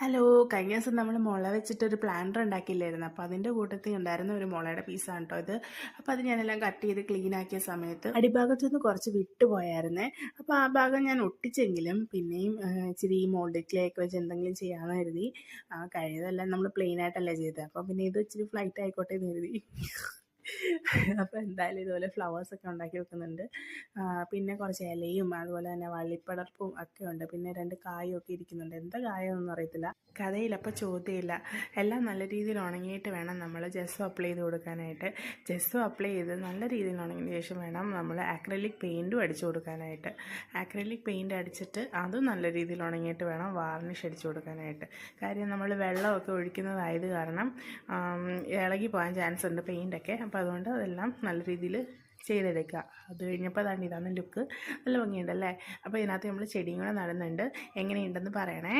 Hello, കഴിഞ്ഞ ദിവസം നമ്മൾ മുള വെച്ചിട്ടൊരു പ്ലാന്റർ ഉണ്ടാക്കിയില്ലായിരുന്നു. അപ്പോൾ അതിൻ്റെ കൂട്ടത്തിൽ ഉണ്ടായിരുന്ന ഒരു മുളയുടെ പീസാണ് കേട്ടോ ഇത്. അപ്പോൾ അത് ഞാനെല്ലാം കട്ട് ചെയ്ത് ക്ലീൻ ആക്കിയ സമയത്ത് അടിഭാഗത്തു നിന്ന് കുറച്ച് വിട്ടുപോയായിരുന്നേ. അപ്പോൾ ആ ഭാഗം ഞാൻ ഒട്ടിച്ചെങ്കിലും പിന്നെയും ഇച്ചിരി ഈ മോൾഡ് ക്ലേ ഒക്കെ വെച്ച് എന്തെങ്കിലും ചെയ്യാമെന്ന് കരുതി. കഴിഞ്ഞതെല്ലാം നമ്മൾ പ്ലെയിൻ ആയിട്ടല്ലേ ചെയ്തത്, അപ്പോൾ പിന്നെ ഇത് ഇച്ചിരി ഫ്ലൈറ്റ് ആയിക്കോട്ടെ എന്ന് കരുതി. അപ്പോൾ എന്തായാലും ഇതുപോലെ ഫ്ലവേഴ്സൊക്കെ ഉണ്ടാക്കി വെക്കുന്നുണ്ട്. പിന്നെ കുറച്ച് ഇലയും അതുപോലെ തന്നെ വള്ളിപ്പടർപ്പും ഒക്കെ ഉണ്ട്. പിന്നെ 2 കായും ഒക്കെ ഇരിക്കുന്നുണ്ട്. എന്താ കായൊന്നും അറിയത്തില്ല. കഥയില്ല, അപ്പോൾ ചോദ്യമില്ല. എല്ലാം നല്ല രീതിയിൽ ഉണങ്ങിയിട്ട് വേണം നമ്മൾ ജെസ്സോ അപ്ലൈ ചെയ്ത് കൊടുക്കാനായിട്ട്. ജെസ്സോ അപ്ലൈ ചെയ്ത് നല്ല രീതിയിൽ ഉണങ്ങിയ ശേഷം വേണം നമ്മൾ ആക്രിലിക് പെയിൻറ്റും അടിച്ചു കൊടുക്കാനായിട്ട്. ആക്രിലിക് പെയിൻറ്റ് അടിച്ചിട്ട് അതും നല്ല രീതിയിൽ ഉണങ്ങിയിട്ട് വേണം വാർണിഷ് അടിച്ചു കൊടുക്കാനായിട്ട്. കാര്യം നമ്മൾ വെള്ളമൊക്കെ ഒഴിക്കുന്നതായത് കാരണം ഇളകി പോകാൻ ചാൻസ് ഉണ്ട് പെയിൻ്റൊക്കെ. അപ്പോൾ അതുകൊണ്ട് അതെല്ലാം നല്ല രീതിയിൽ ചെയ്തെടുക്കുക. അത് കഴിഞ്ഞപ്പോൾ അതാണ്ട് ഇതാണ് ലുക്ക്. നല്ല ഭംഗിയുണ്ടല്ലേ. അപ്പോൾ ഇതിനകത്ത് നമ്മൾ ചെടിയും കൂടെ നടുന്നുണ്ട്. എങ്ങനെയുണ്ടെന്ന് പറയണേ.